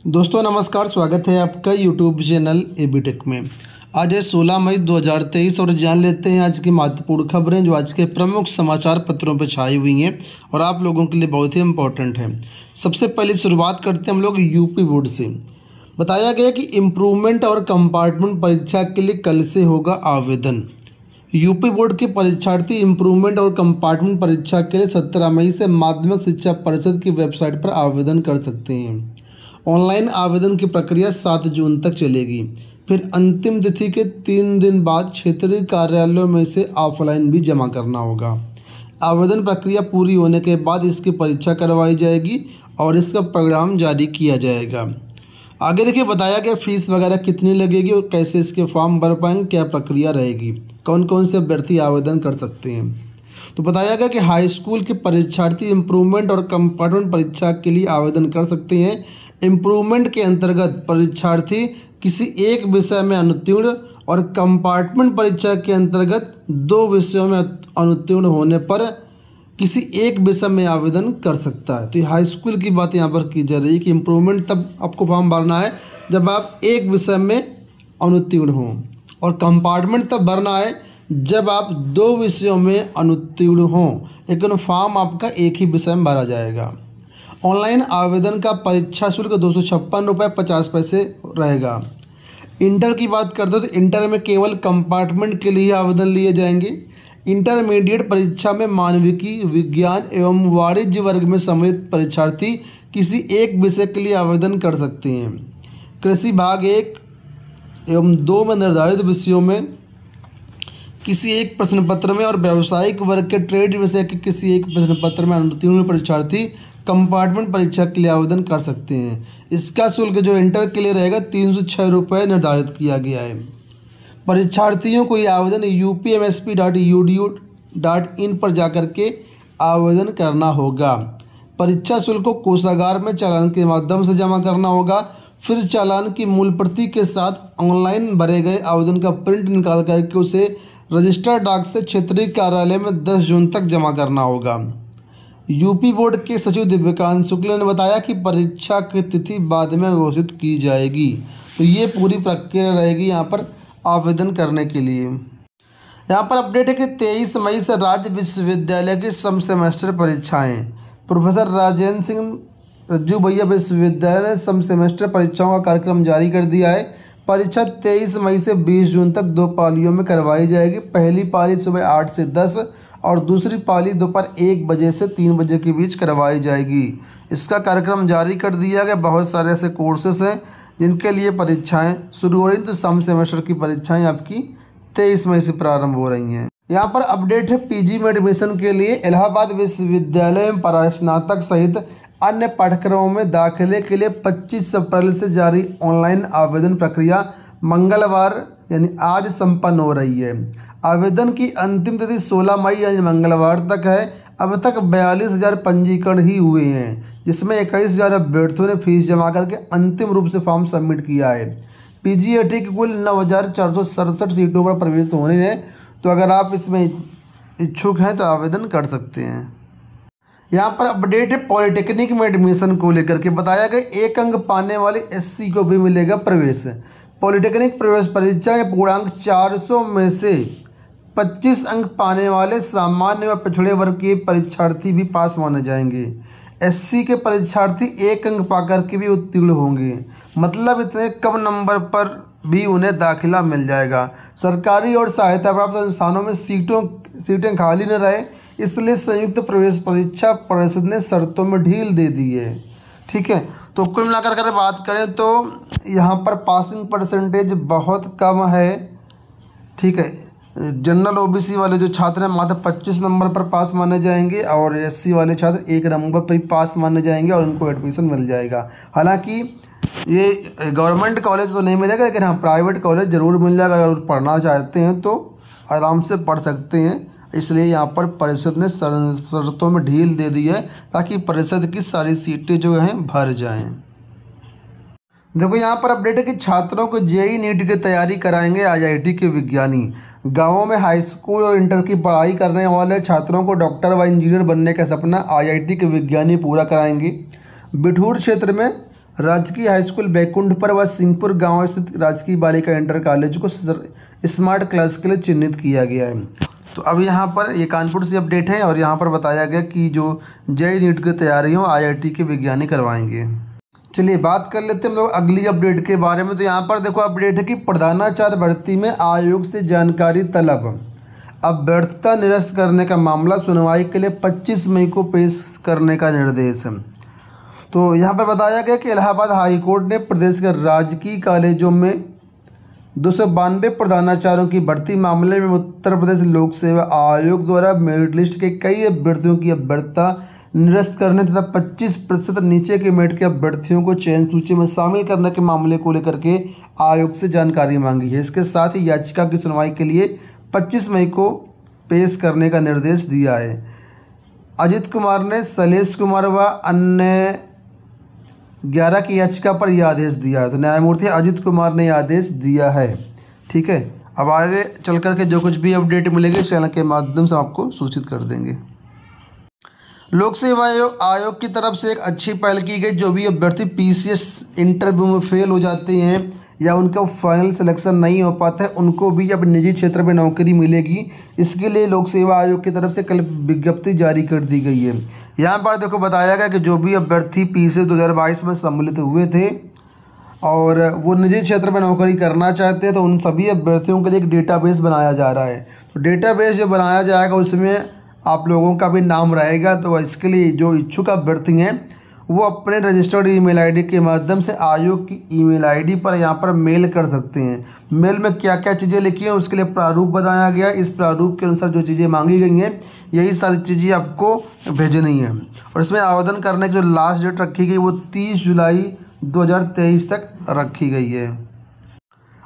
दोस्तों नमस्कार, स्वागत है आपका यूट्यूब चैनल एबीटेक में। आज है 16 मई 2023 और जान लेते हैं आज की महत्वपूर्ण खबरें जो आज के प्रमुख समाचार पत्रों पर छाई हुई हैं और आप लोगों के लिए बहुत ही इम्पोर्टेंट है। सबसे पहले शुरुआत करते हैं हम लोग यूपी बोर्ड से। बताया गया कि इम्प्रूवमेंट और कंपार्टमेंट परीक्षा के लिए कल से होगा आवेदन। यूपी बोर्ड के परीक्षार्थी इम्प्रूवमेंट और कंपार्टमेंट परीक्षा के लिए 17 मई से माध्यमिक शिक्षा परिषद की वेबसाइट पर आवेदन कर सकते हैं। ऑनलाइन आवेदन की प्रक्रिया 7 जून तक चलेगी। फिर अंतिम तिथि के 3 दिन बाद क्षेत्रीय कार्यालयों में से ऑफलाइन भी जमा करना होगा। आवेदन प्रक्रिया पूरी होने के बाद इसकी परीक्षा करवाई जाएगी और इसका परिणाम जारी किया जाएगा। आगे देखिए, बताया गया फीस वगैरह कितनी लगेगी और कैसे इसके फॉर्म भर पाएंगे, क्या प्रक्रिया रहेगी, कौन कौन से अभ्यर्थी आवेदन कर सकते हैं। तो बताया गया कि हाई स्कूल के परीक्षार्थी इम्प्रूवमेंट और कंपार्टमेंट परीक्षा के लिए आवेदन कर सकते हैं। इम्प्रूवमेंट के अंतर्गत परीक्षार्थी किसी एक विषय में अनुत्तीर्ण और कंपार्टमेंट परीक्षा के अंतर्गत 2 विषयों में अनुत्तीर्ण होने पर किसी एक विषय में आवेदन कर सकता है। तो ये हाई स्कूल की बात यहाँ पर की जा रही है कि इम्प्रूवमेंट तब आपको फॉर्म भरना है जब आप एक विषय में अनुत्तीर्ण हों, और कंपार्टमेंट तब भरना है जब आप 2 विषयों में अनुत्तीर्ण हों, लेकिन फॉर्म आपका एक ही विषय में भरा जाएगा। ऑनलाइन आवेदन का परीक्षा शुल्क 256 रुपये 50 पैसे रहेगा। इंटर की बात करते हैं तो इंटर में केवल कंपार्टमेंट के लिए आवेदन लिए जाएंगे। इंटरमीडिएट परीक्षा में मानविकी, विज्ञान एवं वाणिज्य वर्ग में सम्मिलित परीक्षार्थी किसी एक विषय के लिए आवेदन कर सकते हैं। कृषि भाग 1 एवं 2 में निर्धारित विषयों में किसी एक प्रश्न पत्र में और व्यावसायिक वर्ग के ट्रेड विषय के किसी एक प्रश्न पत्र में अनुत्तीर्ण परीक्षार्थी कंपार्टमेंट परीक्षा के लिए आवेदन कर सकते हैं। इसका शुल्क जो इंटर के लिए रहेगा 306 रुपये निर्धारित किया गया है। परीक्षार्थियों को ये आवेदन upmsp.edu.in पर जाकर के आवेदन करना होगा। परीक्षा शुल्क को कोषागार में चालान के माध्यम से जमा करना होगा। फिर चालान की मूल प्रति के साथ ऑनलाइन भरे गए आवेदन का प्रिंट निकाल करके उसे रजिस्टर्ड डाक से क्षेत्रीय कार्यालय में 10 जून तक जमा करना होगा। यूपी बोर्ड के सचिव दिव्यकांत शुक्ला ने बताया कि परीक्षा की तिथि बाद में घोषित की जाएगी। तो ये पूरी प्रक्रिया रहेगी यहाँ पर आवेदन करने के लिए। यहाँ पर अपडेट है कि 23 मई से राज्य विश्वविद्यालय की सम सेमेस्टर परीक्षाएं। प्रोफेसर राजेंद्र सिंह रज्जू भैया विश्वविद्यालय ने सम सेमेस्टर परीक्षाओं का कार्यक्रम जारी कर दिया है। परीक्षा 23 मई से 20 जून तक 2 पालियों में करवाई जाएगी। पहली पाली सुबह 8 से 10 और दूसरी पाली दोपहर 1 बजे से 3 बजे के बीच करवाई जाएगी। इसका कार्यक्रम जारी कर दिया गया। बहुत सारे ऐसे कोर्सेस हैं जिनके लिए परीक्षाएं शुरू हो रही हैं। तो सम सेमेस्टर की परीक्षाएं आपकी 23 मई से प्रारंभ हो रही हैं। यहाँ पर अपडेट है पीजी में एडमिशन के लिए इलाहाबाद विश्वविद्यालय में परास्नातक सहित अन्य पाठ्यक्रमों में दाखिले के लिए 25 अप्रैल से जारी ऑनलाइन आवेदन प्रक्रिया मंगलवार यानी आज संपन्न हो रही है। आवेदन की अंतिम तिथि 16 मई यानी मंगलवार तक है। अब तक 42,000 पंजीकरण ही हुए हैं, जिसमें 21,000 अभ्यर्थियों ने फीस जमा करके अंतिम रूप से फॉर्म सबमिट किया है। पीजीएटी की कुल 9,467 सीटों पर प्रवेश होने हैं। तो अगर आप इसमें इच्छुक हैं तो आवेदन कर सकते हैं। यहाँ पर अपडेट है पॉलिटेक्निक में एडमिशन को लेकर के। बताया गया 1 अंक पाने वाले एससी को भी मिलेगा प्रवेश। पॉलिटेक्निक प्रवेश परीक्षा में पूर्णांक 400 में से 25 अंक पाने वाले सामान्य व पिछड़े वर्ग के परीक्षार्थी भी पास माने जाएंगे। एससी के परीक्षार्थी 1 अंक पाकर के भी उत्तीर्ण होंगे। मतलब इतने कम नंबर पर भी उन्हें दाखिला मिल जाएगा। सरकारी और सहायता प्राप्त संस्थानों में सीटें खाली न रहे, इसलिए संयुक्त प्रवेश परीक्षा परिषद ने शर्तों में ढील दे दी है। ठीक है, तो कुल मिलाकर अगर बात करें तो यहाँ पर पासिंग परसेंटेज बहुत कम है। ठीक है, जनरल ओबीसी वाले जो छात्र हैं मात्र 25 नंबर पर पास माने जाएंगे और एससी वाले छात्र 1 नंबर पर ही पास माने जाएंगे और उनको एडमिशन मिल जाएगा। हालांकि ये गवर्नमेंट कॉलेज तो नहीं मिलेगा, लेकिन हाँ प्राइवेट कॉलेज ज़रूर मिल जाएगा। अगर पढ़ना चाहते हैं तो आराम से पढ़ सकते हैं। इसलिए यहाँ पर परिषद ने शर्तों में ढील दे दी है ताकि परिषद की सारी सीटें जो हैं भर जाएं। देखो यहाँ पर अपडेट है कि छात्रों को जेईई नीट की तैयारी कराएंगे आईआईटी के विज्ञानी। गांवों में हाई स्कूल और इंटर की पढ़ाई करने वाले छात्रों को डॉक्टर व इंजीनियर बनने का सपना आईआईटी के विज्ञानी पूरा कराएंगे। बिठूर क्षेत्र में राजकीय हाई स्कूल बैकुंठपुर व सिंहपुर गांव स्थित राजकीय बालिका इंटर कॉलेज को स्मार्ट क्लास के लिए चिन्हित किया गया है। तो अब यहाँ पर ये कानपुर से अपडेट है और यहाँ पर बताया गया कि जो जेईई नीट की तैयारियों आईआईटी के विज्ञानी करवाएंगे। चलिए बात कर लेते हैं हम लोग अगली अपडेट के बारे में। तो यहाँ पर देखो अपडेट है कि प्रधानाचार्य भर्ती में आयोग से जानकारी तलब। अभ्यर्थता निरस्त करने का मामला सुनवाई के लिए 25 मई को पेश करने का निर्देश है। तो यहाँ पर बताया गया कि इलाहाबाद हाई कोर्ट ने प्रदेश के राजकीय कॉलेजों में 292 प्रधानाचार्यों की भर्ती मामले में उत्तर प्रदेश लोक सेवा आयोग द्वारा मेरिट लिस्ट के कई अभ्यर्थियों की अभ्यर्थता निरस्त करने तथा 25% नीचे के मेरिट के अभ्यर्थियों को चयन सूची में शामिल करने के मामले को लेकर के आयोग से जानकारी मांगी है। इसके साथ ही याचिका की सुनवाई के लिए 25 मई को पेश करने का निर्देश दिया है। अजित कुमार ने शैलेश कुमार व अन्य 11 की याचिका पर यह आदेश दिया है। तो न्यायमूर्ति अजित कुमार ने यह आदेश दिया है। ठीक है, अब आगे चल करके जो कुछ भी अपडेट मिलेगी चैनल के माध्यम से आपको सूचित कर देंगे। लोक सेवा आयोग की तरफ से एक अच्छी पहल की गई। जो भी अभ्यर्थी पीसीएस इंटरव्यू में फेल हो जाते हैं या उनका फाइनल सिलेक्शन नहीं हो पाता है उनको भी अब निजी क्षेत्र में नौकरी मिलेगी। इसके लिए लोक सेवा आयोग की तरफ से कल विज्ञप्ति जारी कर दी गई है। यहाँ पर देखो बताया गया कि जो भी अभ्यर्थी पीसीएस 2022 में सम्मिलित हुए थे और वो निजी क्षेत्र में नौकरी करना चाहते हैं तो उन सभी अभ्यर्थियों के लिए एक डेटाबेस बनाया जा रहा है। तो डेटाबेस जो बनाया जाएगा उसमें आप लोगों का भी नाम रहेगा। तो इसके लिए जो इच्छुक अभ्यर्थी हैं वो अपने रजिस्टर्ड ईमेल आईडी के माध्यम से आयोग की ईमेल आईडी पर यहाँ पर मेल कर सकते हैं। मेल में क्या क्या चीज़ें लिखी हैं उसके लिए प्रारूप बनाया गया। इस प्रारूप के अनुसार जो चीज़ें मांगी गई हैं यही सारी चीज़ें आपको भेजनी है। और इसमें आवेदन करने की जो लास्ट डेट रखी गई वो 30 जुलाई 2023 तक रखी गई है।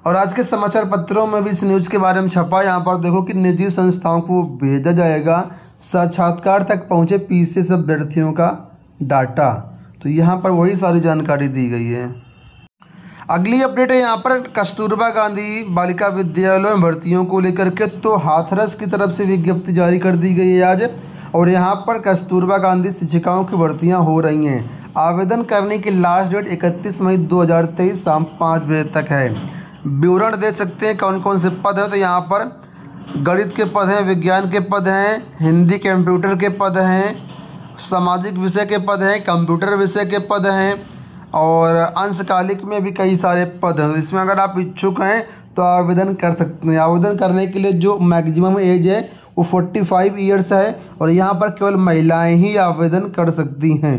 और आज के समाचार पत्रों में भी इस न्यूज़ के बारे में छपा। यहाँ पर देखो कि निजी संस्थाओं को भेजा जाएगा साक्षात्कार तक पहुँचे पीसीएस अभ्यर्थियों का डाटा। तो यहाँ पर वही सारी जानकारी दी गई है। अगली अपडेट है यहाँ पर कस्तूरबा गांधी बालिका विद्यालय में भर्तियों को लेकर के। तो हाथरस की तरफ से विज्ञप्ति जारी कर दी गई है आज। और यहाँ पर कस्तूरबा गांधी शिक्षिकाओं की भर्तियाँ हो रही हैं। आवेदन करने की लास्ट डेट 31 मई 2023 शाम 5 बजे तक है। विवरण दे सकते हैं कौन कौन से पद हैं। तो यहाँ पर गणित के पद हैं, विज्ञान के पद हैं, हिंदी कंप्यूटर के पद हैं, सामाजिक विषय के पद हैं, कंप्यूटर विषय के पद हैं और अंशकालिक में भी कई सारे पद हैं। इसमें अगर आप इच्छुक हैं तो आवेदन कर सकते हैं। आवेदन करने के लिए जो मैक्सिमम एज है वो 45 ईयर्स है और यहाँ पर केवल महिलाएं ही आवेदन कर सकती हैं।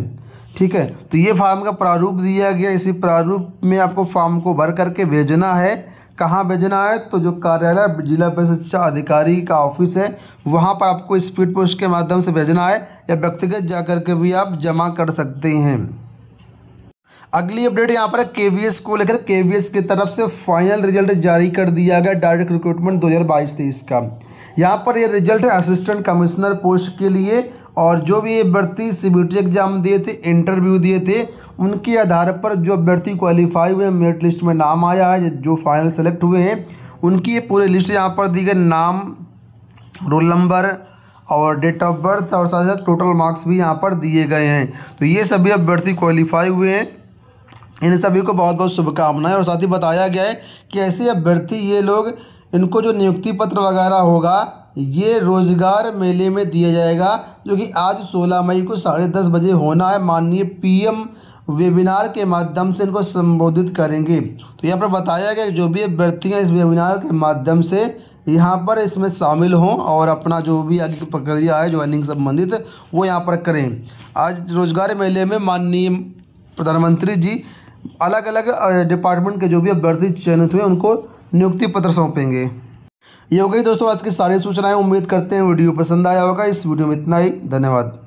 ठीक है, तो ये फॉर्म का प्रारूप दिया गया। इसी प्रारूप में आपको फॉर्म को भर करके भेजना है। कहाँ भेजना है? तो जो कार्यालय जिला परिषद शिक्षा अधिकारी का ऑफिस है वहाँ पर आपको स्पीड पोस्ट के माध्यम से भेजना है या व्यक्तिगत जाकर के भी आप जमा कर सकते हैं। अगली अपडेट यहाँ पर केवीएस को लेकर केवीएस की तरफ से फाइनल रिजल्ट जारी कर दिया गया डायरेक्ट रिक्रूटमेंट 2022-23 का। यहाँ पर ये रिजल्ट है असिस्टेंट कमिश्नर पोस्ट के लिए। और जो भी अभ्यर्थी सीबीटी एग्जाम दिए थे, इंटरव्यू दिए थे, उनके आधार पर जो अभ्यर्थी क्वालिफाई हुए मेरिट लिस्ट में नाम आया है, जो फाइनल सेलेक्ट हुए हैं उनकी ये पूरी लिस्ट यहाँ पर दी गई। नाम, रोल नंबर और डेट ऑफ बर्थ और साथ साथ टोटल मार्क्स भी यहाँ पर दिए गए हैं। तो ये सभी अभ्यर्थी क्वालिफाई हुए हैं। इन सभी को बहुत बहुत शुभकामनाएं। और साथ ही बताया गया है कि ऐसे अभ्यर्थी ये लोग इनको जो नियुक्ति पत्र वगैरह होगा ये रोजगार मेले में दिया जाएगा जो कि आज 16 मई को 10:30 बजे होना है। माननीय पीएम वेबिनार के माध्यम से इनको संबोधित करेंगे। तो यहाँ पर बताया गया जो भी अभ्यर्थी हैं इस वेबिनार के माध्यम से यहाँ पर इसमें शामिल हों और अपना जो भी आगे की प्रक्रिया है ज्वाइनिंग संबंधित वो यहाँ पर करें। आज रोजगार मेले में माननीय प्रधानमंत्री जी अलग अलग डिपार्टमेंट के जो भी अभ्यर्थी चयनित हुए उनको नियुक्ति पत्र सौंपेंगे। ये हो गई दोस्तों आज की सारी सूचनाएं। उम्मीद करते हैं वीडियो पसंद आया होगा। इस वीडियो में इतना ही। धन्यवाद।